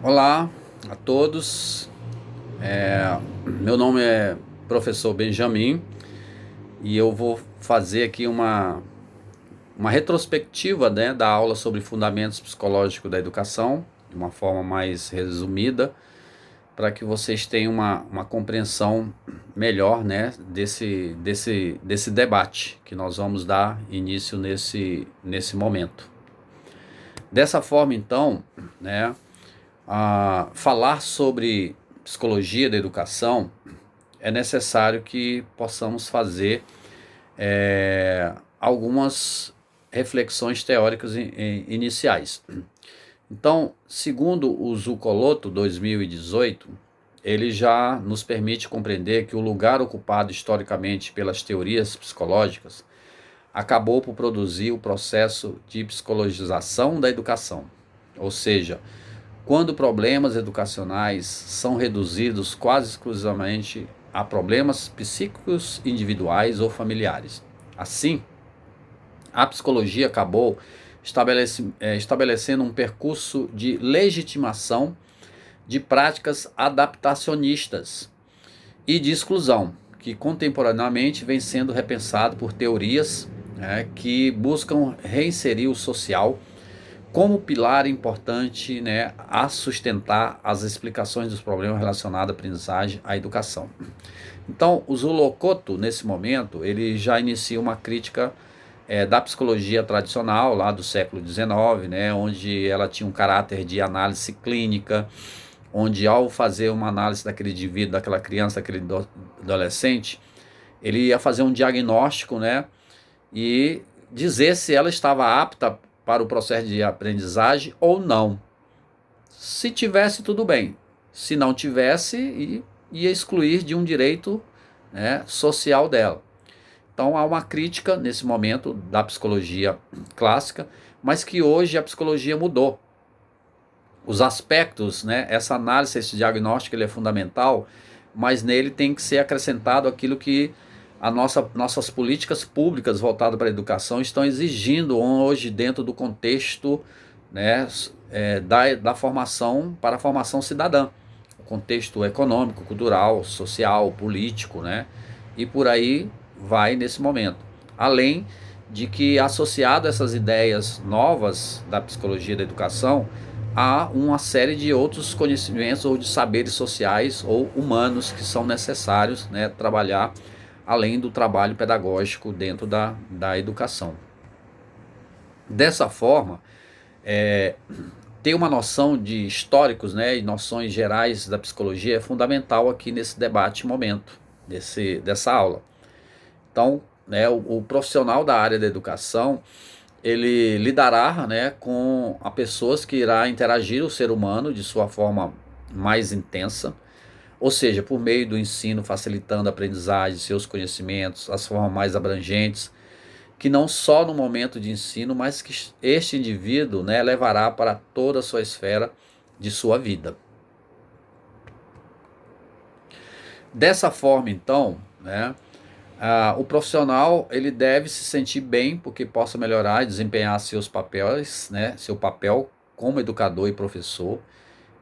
Olá a todos, meu nome é professor Benjamin e eu vou fazer aqui uma retrospectiva, né, da aula sobre fundamentos psicológicos da educação, de uma forma mais resumida, para que vocês tenham uma compreensão melhor, né, desse debate que nós vamos dar início nesse momento. Dessa forma, então, né, falar sobre psicologia da educação, é necessário que possamos fazer algumas reflexões teóricas iniciais. Então, segundo o Zuccoloto 2018, ele já nos permite compreender que o lugar ocupado historicamente pelas teorias psicológicas acabou por produzir o processo de psicologização da educação, ou seja, quando problemas educacionais são reduzidos quase exclusivamente a problemas psíquicos individuais ou familiares. Assim, a psicologia acabou estabelecendo um percurso de legitimação de práticas adaptacionistas e de exclusão, que contemporaneamente vem sendo repensado por teorias que buscam reinserir o social como pilar importante, né, a sustentar as explicações dos problemas relacionados à aprendizagem, à educação. Então, o Zuccoloto, nesse momento, ele já inicia uma crítica da psicologia tradicional, lá do século XIX, né, onde ela tinha um caráter de análise clínica, onde ao fazer uma análise daquele indivíduo, daquela criança, daquele adolescente, ele ia fazer um diagnóstico, né, e dizer se ela estava apta para o processo de aprendizagem ou não. Se tivesse, tudo bem. Se não tivesse, ia excluir de um direito, né, social dela. Então há uma crítica nesse momento da psicologia clássica, mas que hoje a psicologia mudou. Os aspectos, né, essa análise, esse diagnóstico, ele é fundamental, mas nele tem que ser acrescentado aquilo que nossas políticas públicas voltadas para a educação estão exigindo hoje dentro do contexto, né, da formação para a formação cidadã, o contexto econômico, cultural, social, político, né, e por aí vai nesse momento. Além de que, associado a essas ideias novas da psicologia da educação, há uma série de outros conhecimentos ou de saberes sociais ou humanos que são necessários, né, trabalhar além do trabalho pedagógico dentro da educação. Dessa forma, ter uma noção de históricos, né, e noções gerais da psicologia é fundamental aqui nesse debate momento, dessa aula. Então, né, o profissional da área da educação, ele lidará, né, com as pessoas que irá interagir o ser humano de sua forma mais intensa, ou seja, por meio do ensino, facilitando a aprendizagem, seus conhecimentos, as formas mais abrangentes, que não só no momento de ensino, mas que este indivíduo, né, levará para toda a sua esfera de sua vida. Dessa forma, então, né, o profissional ele deve se sentir bem porque possa melhorar e desempenhar seus papéis, né, seu papel como educador e professor.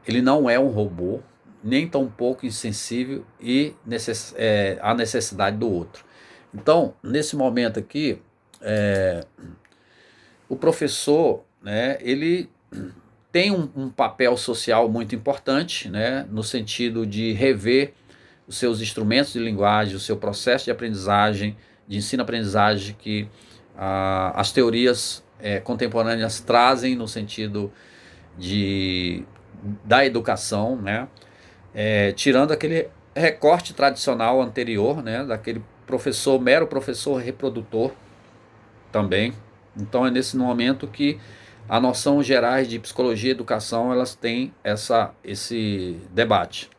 Ele não é um robô, nem tão pouco insensível e à necessidade do outro. Então, nesse momento aqui, o professor, né, ele tem um papel social muito importante, né, no sentido de rever os seus instrumentos de linguagem, o seu processo de aprendizagem, de ensino-aprendizagem que as teorias contemporâneas trazem no sentido da educação, né? Tirando aquele recorte tradicional anterior, né? Daquele professor, mero professor reprodutor também. Então é nesse momento que a noção gerais de psicologia e educação elas têm esse debate.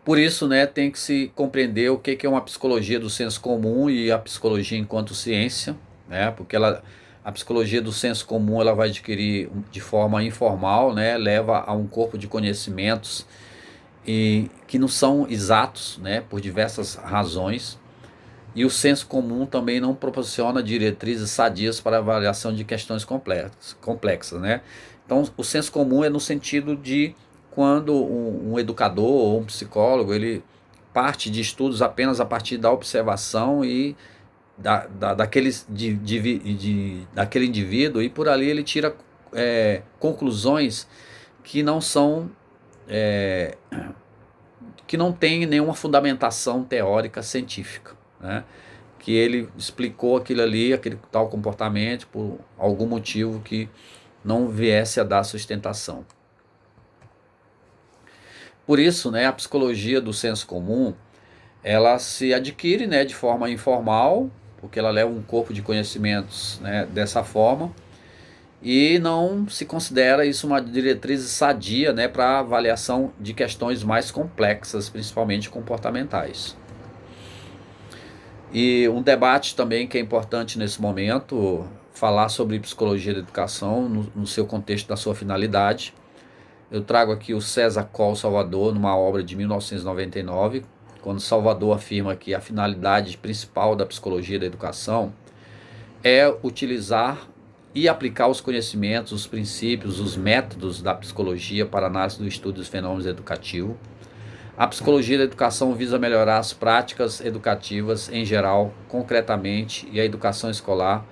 Por isso, né, tem que se compreender o que é uma psicologia do senso comum e a psicologia enquanto ciência, né, porque a psicologia do senso comum ela vai adquirir de forma informal, né, leva a um corpo de conhecimentos que não são exatos, né, por diversas razões. E o senso comum também não proporciona diretrizes sadias para avaliação de questões complexas, né? Então, o senso comum é no sentido de quando um educador ou um psicólogo, ele parte de estudos apenas a partir da observação e daquele indivíduo, e por ali ele tira conclusões que não são, que não tem nenhuma fundamentação teórica científica, né? Que ele explicou aquilo ali, aquele tal comportamento, por algum motivo que não viesse a dar sustentação. Por isso, né, a psicologia do senso comum, ela se adquire, né, de forma informal, porque ela leva um corpo de conhecimentos, né, dessa forma, e não se considera isso uma diretriz sadia, né, para avaliação de questões mais complexas, principalmente comportamentais. E um debate também que é importante nesse momento, falar sobre psicologia da educação no seu contexto da sua finalidade. Eu trago aqui o César Coll Salvador, numa obra de 1999, quando Salvador afirma que a finalidade principal da psicologia da educação é utilizar e aplicar os conhecimentos, os princípios, os métodos da psicologia para análise do estudo dos fenômenos educativos. A psicologia da educação visa melhorar as práticas educativas em geral, concretamente, e a educação escolar,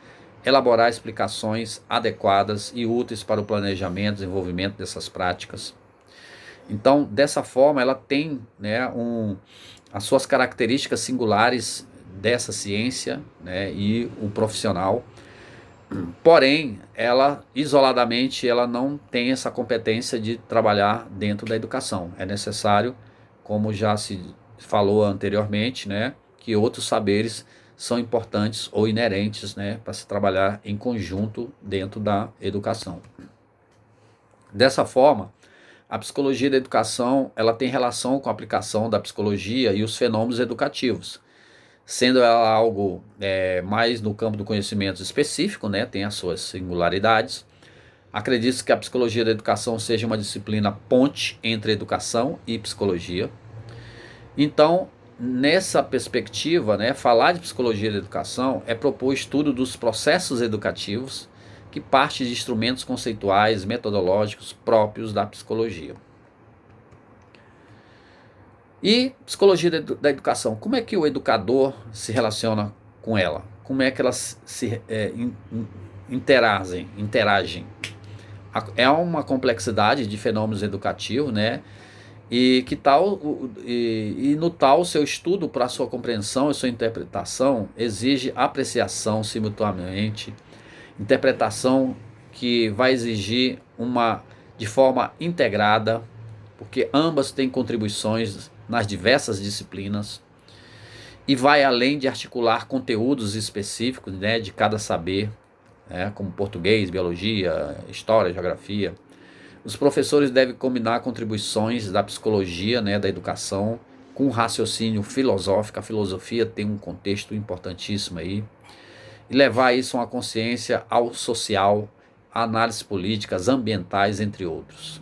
elaborar explicações adequadas e úteis para o planejamento e desenvolvimento dessas práticas. Então, dessa forma, ela tem, né, as suas características singulares dessa ciência, né, e o profissional. Porém, ela isoladamente ela não tem essa competência de trabalhar dentro da educação. É necessário, como já se falou anteriormente, né, que outros saberes são importantes ou inerentes, né, para se trabalhar em conjunto dentro da educação. Dessa forma, a psicologia da educação ela tem relação com a aplicação da psicologia e os fenômenos educativos, sendo ela algo mais no campo do conhecimento específico, né, tem as suas singularidades. Acredito que a psicologia da educação seja uma disciplina ponte entre educação e psicologia. Então, nessa perspectiva, né, falar de psicologia da educação é propor o estudo dos processos educativos que parte de instrumentos conceituais, metodológicos próprios da psicologia. E psicologia da educação, como é que o educador se relaciona com ela? Como é que elas se interagem? É uma complexidade de fenômenos educativos, né? E que tal e no tal seu estudo para sua compreensão e sua interpretação exige apreciação simultaneamente, interpretação que vai exigir de forma integrada, porque ambas têm contribuições nas diversas disciplinas e vai além de articular conteúdos específicos, né, de cada saber, né, como português, biologia, história, geografia. Os professores devem combinar contribuições da psicologia, né, da educação, com raciocínio filosófico. A filosofia tem um contexto importantíssimo aí. E levar isso a uma consciência ao social, a análises políticas, ambientais, entre outros.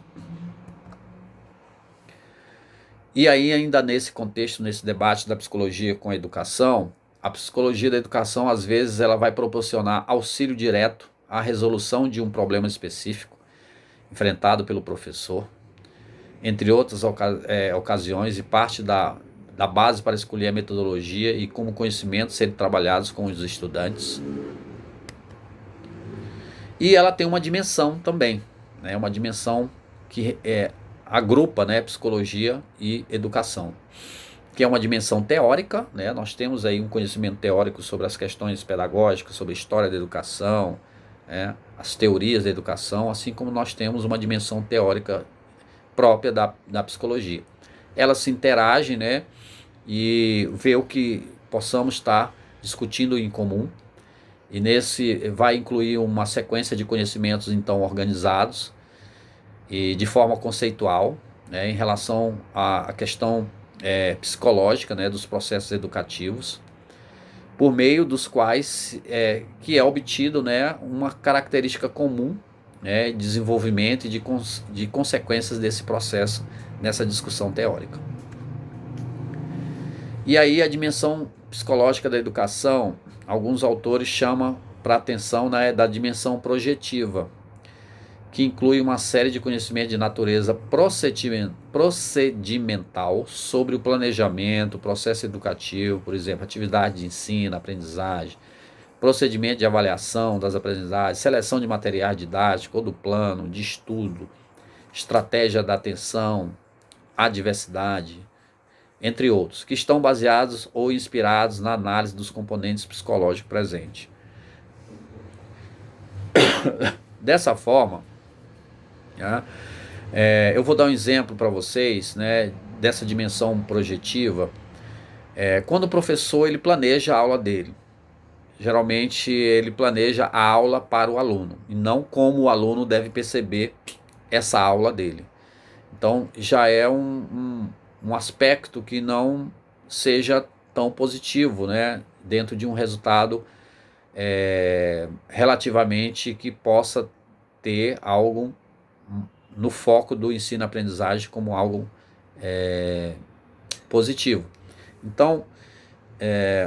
E aí, ainda nesse contexto, nesse debate da psicologia com a educação, a psicologia da educação, às vezes, ela vai proporcionar auxílio direto à resolução de um problema específico, enfrentado pelo professor, entre outras ocasiões, e parte da base para escolher a metodologia e como conhecimentos serem trabalhados com os estudantes. E ela tem uma dimensão também, né, uma dimensão que agrupa, né, psicologia e educação, que é uma dimensão teórica, né, nós temos aí um conhecimento teórico sobre as questões pedagógicas, sobre a história da educação, as teorias da educação, assim como nós temos uma dimensão teórica própria da psicologia. Elas se interagem, né, e vê o que possamos estar discutindo em comum, e nesse vai incluir uma sequência de conhecimentos então organizados e de forma conceitual, né, em relação à questão psicológica, né, dos processos educativos, por meio dos quais que é obtido, né, uma característica comum, né, desenvolvimento e de consequências desse processo nessa discussão teórica. E aí a dimensão psicológica da educação, alguns autores chamam para atenção da dimensão projetiva, que inclui uma série de conhecimentos de natureza procedimental sobre o planejamento, processo educativo, por exemplo, atividade de ensino, aprendizagem, procedimento de avaliação das aprendizagens, seleção de materiais didáticos ou do plano de estudo, estratégia da atenção, a diversidade, entre outros, que estão baseados ou inspirados na análise dos componentes psicológicos presentes. Dessa forma, eu vou dar um exemplo para vocês, né, dessa dimensão projetiva. Quando o professor ele planeja a aula dele, geralmente ele planeja a aula para o aluno e não como o aluno deve perceber essa aula dele. Então já é um aspecto que não seja tão positivo, né, dentro de um resultado relativamente que possa ter algo no foco do ensino-aprendizagem como algo positivo. Então,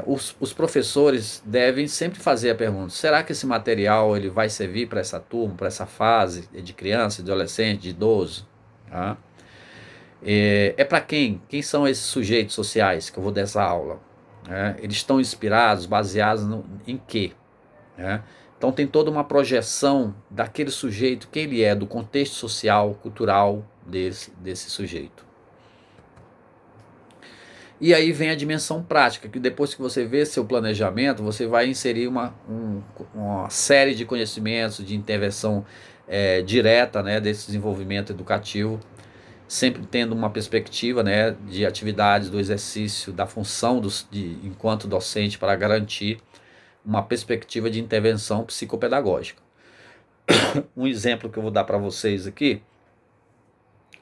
os professores devem sempre fazer a pergunta: será que esse material ele vai servir para essa turma, para essa fase de criança, de adolescente, de idoso? Tá? Para quem? Quem são esses sujeitos sociais que eu vou dar essa aula? Eles estão inspirados, baseados em quê? Então tem toda uma projeção daquele sujeito, quem ele é, do contexto social, cultural desse sujeito. E aí vem a dimensão prática, que depois que você vê seu planejamento, você vai inserir uma série de conhecimentos, de intervenção direta, né, desse desenvolvimento educativo, sempre tendo uma perspectiva, né, de atividades, do exercício, da função enquanto docente para garantir uma perspectiva de intervenção psicopedagógica. Um exemplo que eu vou dar para vocês aqui,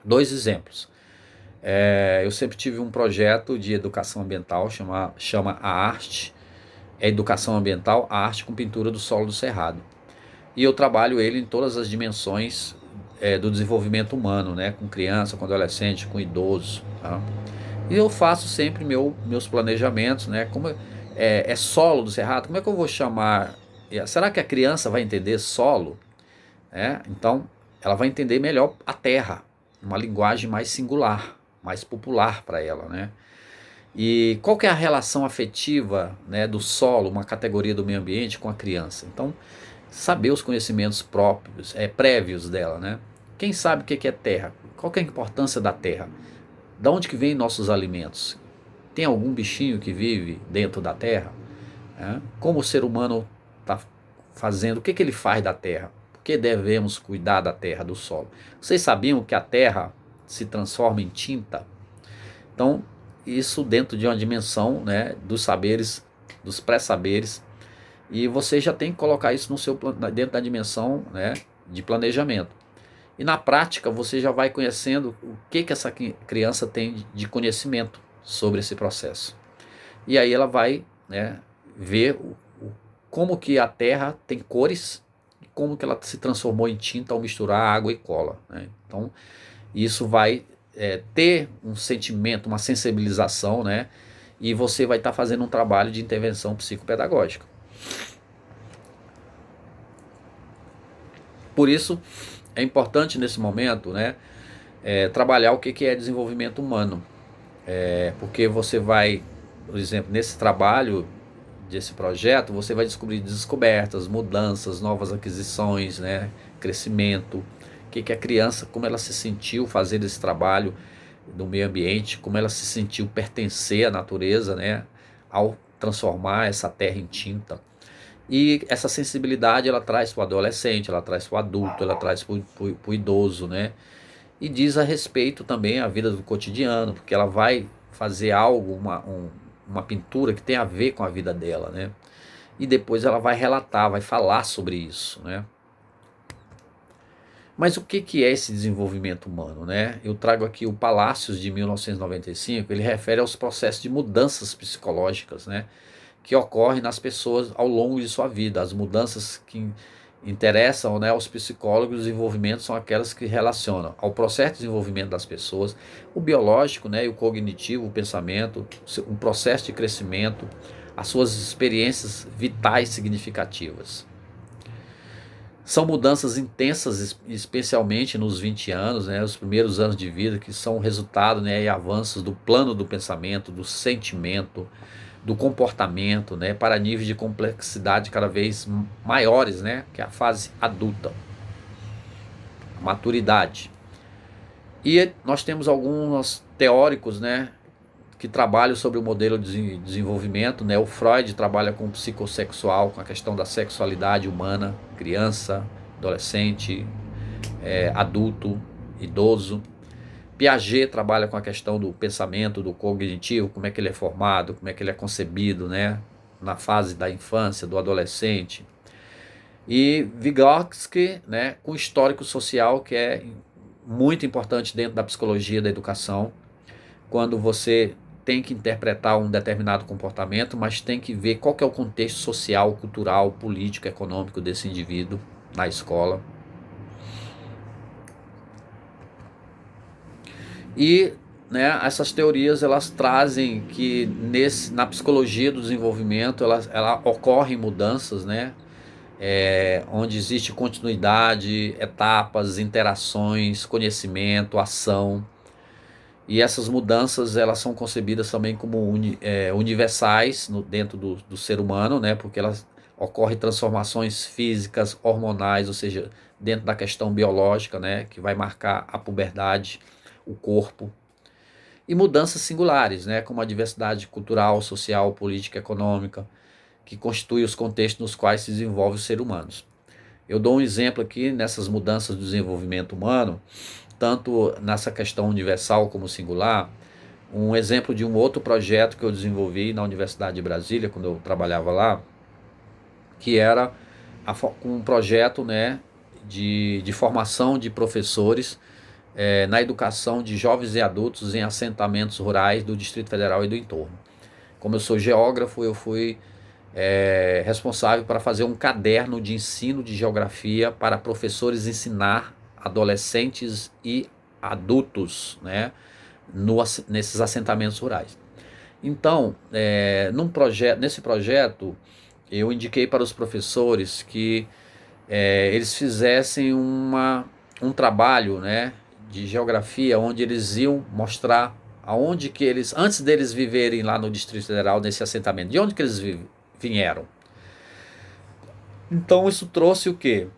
2 exemplos. Eu sempre tive um projeto de educação ambiental, chama a arte, educação ambiental, a arte com pintura do solo do cerrado. E eu trabalho ele em todas as dimensões do desenvolvimento humano, né, com criança, com adolescente, com idoso. Tá? E eu faço sempre meus planejamentos, né, como solo do cerrado, como é que eu vou chamar? Será que a criança vai entender solo? Então, ela vai entender melhor a terra, uma linguagem mais singular, mais popular para ela, né? E qual que é a relação afetiva, né, do solo, uma categoria do meio ambiente, com a criança? Então, saber os conhecimentos próprios, prévios dela, né? Quem sabe o que é terra? Qual que é a importância da terra? De onde que vêm nossos alimentos? Tem algum bichinho que vive dentro da terra? Como o ser humano está fazendo? O que ele faz da terra? Por que devemos cuidar da terra, do solo? Vocês sabiam que a terra se transforma em tinta? Então, isso dentro de uma dimensão, né, dos saberes, dos pré-saberes, e você já tem que colocar isso dentro da dimensão, né, de planejamento. E na prática você já vai conhecendo o que essa criança tem de conhecimento sobre esse processo. E aí ela vai, né, ver como que a terra tem cores e como que ela se transformou em tinta ao misturar água e cola, né? Então isso vai ter um sentimento, uma sensibilização, né? E você vai estar fazendo um trabalho de intervenção psicopedagógica. Por isso é importante nesse momento, né, trabalhar o que é desenvolvimento humano. Porque você vai, por exemplo, nesse trabalho desse projeto, você vai descobrir descobertas, mudanças, novas aquisições, né, crescimento, o que a criança, como ela se sentiu fazendo esse trabalho no meio ambiente, como ela se sentiu pertencer à natureza, né, ao transformar essa terra em tinta. E essa sensibilidade ela traz para o adolescente, ela traz para o adulto, ela traz para o idoso, né? E diz a respeito também à vida do cotidiano, porque ela vai fazer algo, uma pintura que tem a ver com a vida dela, né? E depois ela vai relatar, vai falar sobre isso, né? Mas o que é esse desenvolvimento humano, né? Eu trago aqui o Palácios de 1995, ele refere aos processos de mudanças psicológicas, né, que ocorrem nas pessoas ao longo de sua vida, as mudanças interessam, né, aos psicólogos. O desenvolvimento são aquelas que relacionam ao processo de desenvolvimento das pessoas, o biológico, né, e o cognitivo, o pensamento, o processo de crescimento, as suas experiências vitais significativas. São mudanças intensas, especialmente nos 20 anos, né, os primeiros anos de vida, que são resultado, né, e avanços do plano do pensamento, do sentimento, do comportamento, né, para níveis de complexidade cada vez maiores, né, que é a fase adulta, a maturidade. E nós temos alguns teóricos, né, que trabalham sobre o modelo de desenvolvimento, né? O Freud trabalha com o psicossexual, com a questão da sexualidade humana, criança, adolescente, adulto, idoso. Piaget trabalha com a questão do pensamento, do cognitivo, como é que ele é formado, como é que ele é concebido, né? Na fase da infância, do adolescente. E Vygotsky, né, com histórico social, que é muito importante dentro da psicologia da educação, quando você tem que interpretar um determinado comportamento, mas tem que ver qual que é o contexto social, cultural, político, econômico desse indivíduo na escola. E, né, essas teorias, elas trazem que na psicologia do desenvolvimento ela ocorrem mudanças, né, onde existe continuidade, etapas, interações, conhecimento, ação. E essas mudanças, elas são concebidas também como universais dentro do ser humano, né? Porque elas ocorrem transformações físicas, hormonais, ou seja, dentro da questão biológica, né? Que vai marcar a puberdade, o corpo. E mudanças singulares, né? Como a diversidade cultural, social, política, econômica, que constitui os contextos nos quais se desenvolve os seres humanos. Eu dou um exemplo aqui nessas mudanças do desenvolvimento humano, tanto nessa questão universal como singular. Um exemplo de um outro projeto que eu desenvolvi na Universidade de Brasília, quando eu trabalhava lá, que era um projeto, né, de formação de professores na educação de jovens e adultos em assentamentos rurais do Distrito Federal e do entorno. Como eu sou geógrafo, eu fui responsável para fazer um caderno de ensino de geografia para professores ensinar adolescentes e adultos, né, nesses assentamentos rurais. Então, nesse projeto, eu indiquei para os professores que eles fizessem um trabalho, né, de geografia, onde eles iam mostrar aonde que eles, antes deles viverem lá no Distrito Federal, nesse assentamento, de onde que eles vieram. Então isso trouxe o quê?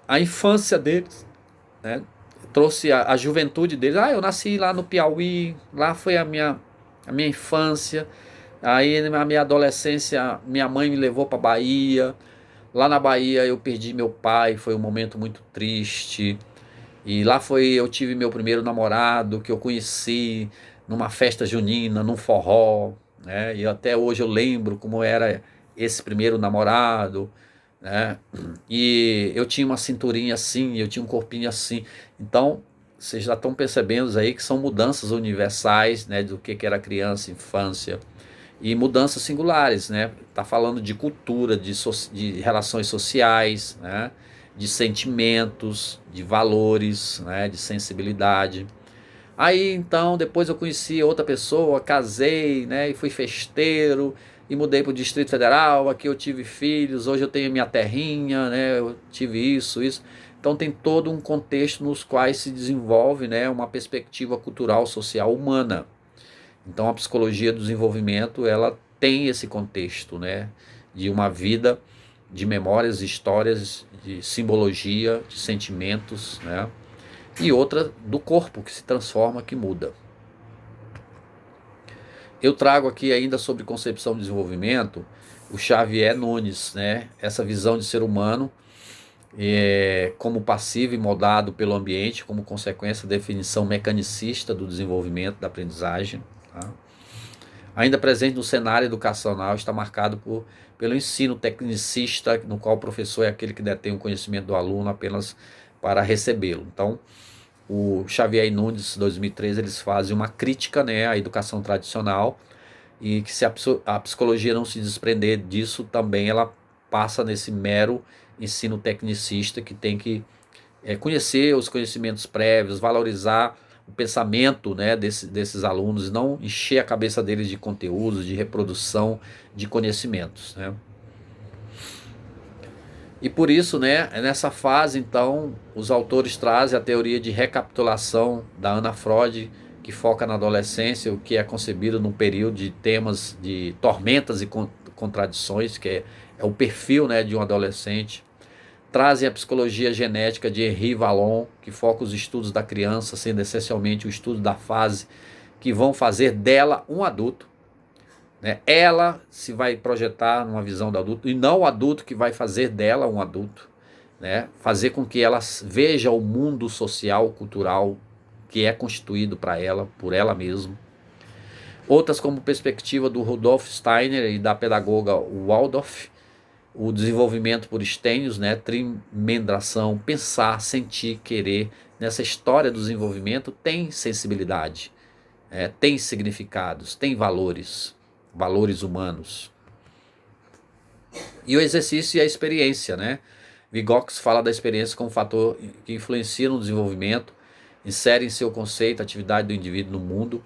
A infância deles, né? Trouxe a juventude deles. Eu nasci lá no Piauí, lá foi a minha infância. Aí na minha adolescência, minha mãe me levou para Bahia. Lá na Bahia eu perdi meu pai, foi um momento muito triste. E lá eu tive meu primeiro namorado, que eu conheci numa festa junina, num forró, né? E até hoje eu lembro como era esse primeiro namorado, né? E eu tinha uma cinturinha assim, eu tinha um corpinho assim. Então, vocês já estão percebendo aí que são mudanças universais, né, do que era criança, infância, e mudanças singulares, né? Tá falando de cultura, de relações sociais, né? De sentimentos, de valores, né? De sensibilidade. Aí então, depois eu conheci outra pessoa, casei, né? E fui festeiro e mudei para o Distrito Federal. Aqui eu tive filhos, hoje eu tenho minha terrinha, né? Eu tive isso, isso. Então tem todo um contexto nos quais se desenvolve, né, uma perspectiva cultural, social, humana. Então a psicologia do desenvolvimento, ela tem esse contexto, né, de uma vida de memórias, histórias, de simbologia, de sentimentos, né, e outra do corpo que se transforma, que muda. Eu trago aqui ainda sobre concepção de desenvolvimento o Xavier Nunes, né, essa visão de ser humano como passivo e moldado pelo ambiente, como consequência da definição mecanicista do desenvolvimento da aprendizagem. Tá? Ainda presente no cenário educacional, está marcado pelo ensino tecnicista, no qual o professor é aquele que detém o conhecimento do aluno apenas para recebê-lo. Então, o Xavier Nunes, 2013, eles fazem uma crítica, né, à educação tradicional, e que se a psicologia não se desprender disso, também ela passa nesse mero ensino tecnicista, que tem que conhecer os conhecimentos prévios, valorizar o pensamento, né, desses alunos, não encher a cabeça deles de conteúdos, de reprodução de conhecimentos, né. E por isso, né, nessa fase, então, os autores trazem a teoria de recapitulação da Anna Freud, que foca na adolescência, o que é concebido num período de temas de tormentas e contradições, que é o perfil, né, de um adolescente. Trazem a psicologia genética de Henri Vallon, que foca os estudos da criança, sendo essencialmente o estudo da fase que vão fazer dela um adulto, né? Ela se vai projetar numa visão do adulto, e não o adulto que vai fazer dela um adulto, né? Fazer com que ela veja o mundo social, cultural, que é constituído para ela, por ela mesma. Outras como perspectiva do Rudolf Steiner e da pedagoga Waldorf, o desenvolvimento por estênios, né? Trimendração, pensar, sentir, querer. Nessa história do desenvolvimento tem sensibilidade, tem significados, tem valores humanos. E o exercício e a experiência, né? Vygotsky fala da experiência como fator que influencia no desenvolvimento, insere em seu conceito a atividade do indivíduo no mundo,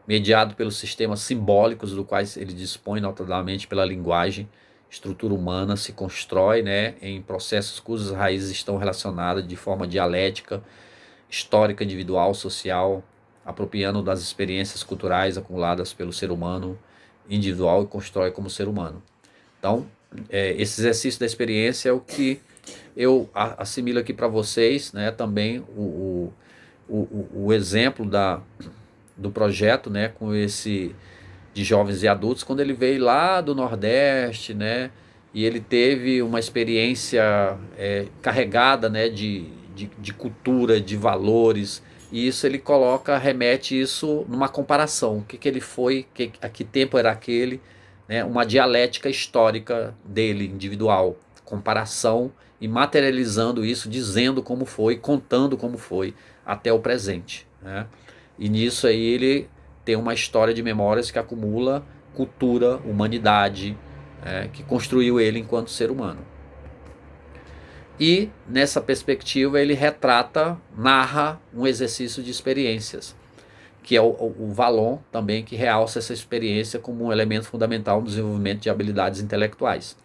mediado pelos sistemas simbólicos do quais ele dispõe, notadamente pela linguagem. Estrutura humana se constrói, né, em processos cujas raízes estão relacionadas de forma dialética, histórica, individual, social, apropriando das experiências culturais acumuladas pelo ser humano individual e constrói como ser humano. Então, esse exercício da experiência é o que eu assimilo aqui para vocês, né, também o exemplo do projeto, né, com esse de jovens e adultos, quando ele veio lá do Nordeste, né, e ele teve uma experiência carregada, né, de cultura, de valores, e isso ele remete isso numa comparação, o que ele foi, a que tempo era aquele, né, uma dialética histórica dele, individual, comparação e materializando isso, dizendo como foi, contando como foi até o presente, né? E nisso aí ele tem uma história de memórias que acumula cultura, humanidade, que construiu ele enquanto ser humano. E nessa perspectiva ele narra um exercício de experiências, que é o Vallon também, que realça essa experiência como um elemento fundamental no desenvolvimento de habilidades intelectuais.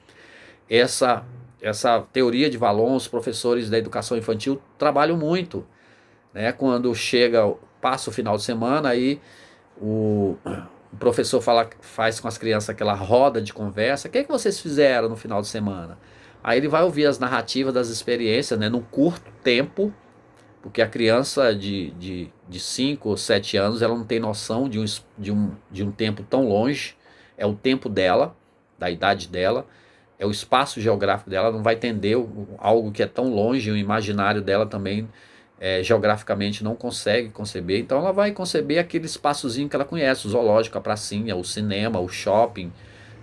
Essa teoria de Vallon, os professores da educação infantil trabalham muito, né? Quando passa o final de semana, aí o professor faz com as crianças aquela roda de conversa. O que vocês fizeram no final de semana? Aí ele vai ouvir as narrativas das experiências, né, num curto tempo, porque a criança de 5 ou 7 anos, ela não tem noção de um tempo tão longe. É o tempo dela, da idade dela, é o espaço geográfico dela, não vai entender algo que é tão longe, o imaginário dela também geograficamente não consegue conceber. Então ela vai conceber aquele espaçozinho que ela conhece, o zoológico, a pracinha, o cinema, o shopping,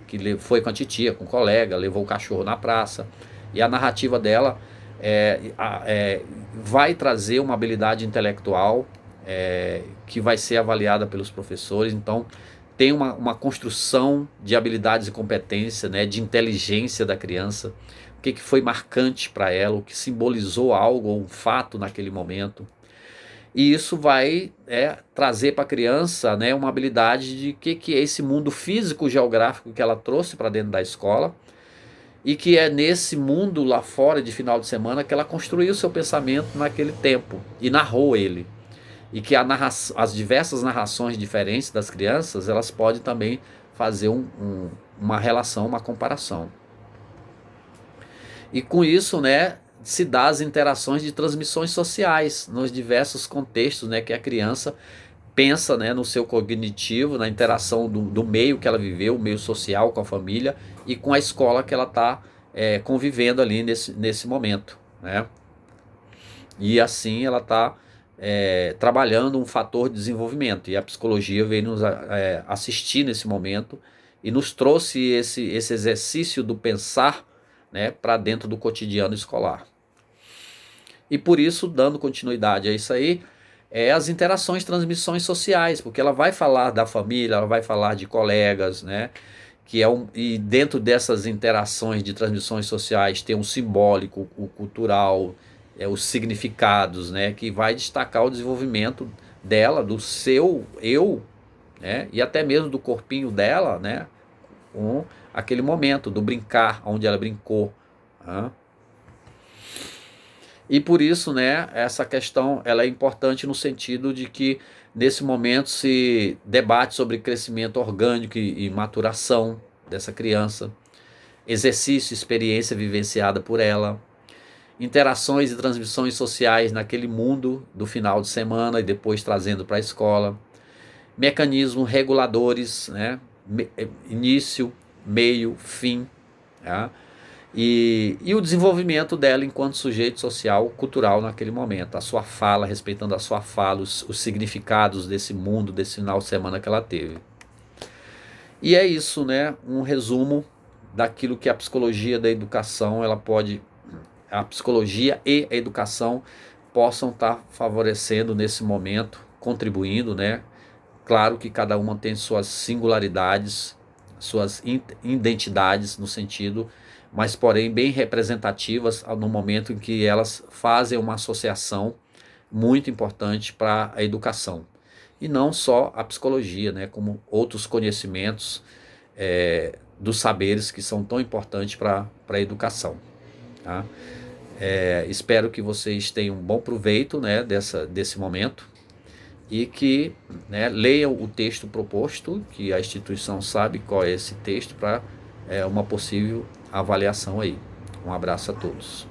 que foi com a titia, com o colega, levou o cachorro na praça. E a narrativa dela vai trazer uma habilidade intelectual que vai ser avaliada pelos professores. Então tem uma construção de habilidades e competência, né, de inteligência da criança, o que foi marcante para ela, o que simbolizou algo ou um fato naquele momento. E isso vai trazer para a criança, né, uma habilidade de que é esse mundo físico geográfico que ela trouxe para dentro da escola, e que é nesse mundo lá fora de final de semana que ela construiu seu pensamento naquele tempo e narrou ele. E que as diversas narrações diferentes das crianças, elas podem também fazer uma relação, uma comparação. E com isso, né, se dá as interações de transmissões sociais nos diversos contextos, né, que a criança pensa, né, no seu cognitivo, na interação do meio que ela viveu, o meio social com a família e com a escola que ela está convivendo ali nesse momento, né? E assim ela está trabalhando um fator de desenvolvimento, e a psicologia veio nos assistir nesse momento e nos trouxe esse exercício do pensar, né, para dentro do cotidiano escolar. E por isso, dando continuidade a isso aí, as interações, transmissões sociais, porque ela vai falar da família, ela vai falar de colegas, né, e dentro dessas interações de transmissões sociais tem um simbólico, o cultural, os significados, né, que vai destacar o desenvolvimento dela, do seu eu, né, e até mesmo do corpinho dela, né, com aquele momento do brincar, onde ela brincou. Né? E por isso, né, essa questão ela é importante no sentido de que nesse momento se debate sobre crescimento orgânico e maturação dessa criança, exercício, experiência vivenciada por ela, interações e transmissões sociais naquele mundo do final de semana e depois trazendo para a escola, mecanismos reguladores, né, início, meio, fim, tá? E o desenvolvimento dela enquanto sujeito social, cultural naquele momento, a sua fala, respeitando a sua fala, os significados desse mundo, desse final de semana que ela teve. E é isso, né? Um resumo daquilo que a psicologia da educação, a psicologia e a educação possam estar favorecendo nesse momento, contribuindo, né? Claro que cada uma tem suas singularidades, suas identidades no sentido, mas porém bem representativas no momento em que elas fazem uma associação muito importante para a educação. E não só a psicologia, né, como outros conhecimentos dos saberes que são tão importantes para a educação. Tá? Espero que vocês tenham um bom proveito, né, desse momento e que, né, leiam o texto proposto, que a instituição sabe qual é esse texto para uma possível avaliação aí. Um abraço a todos.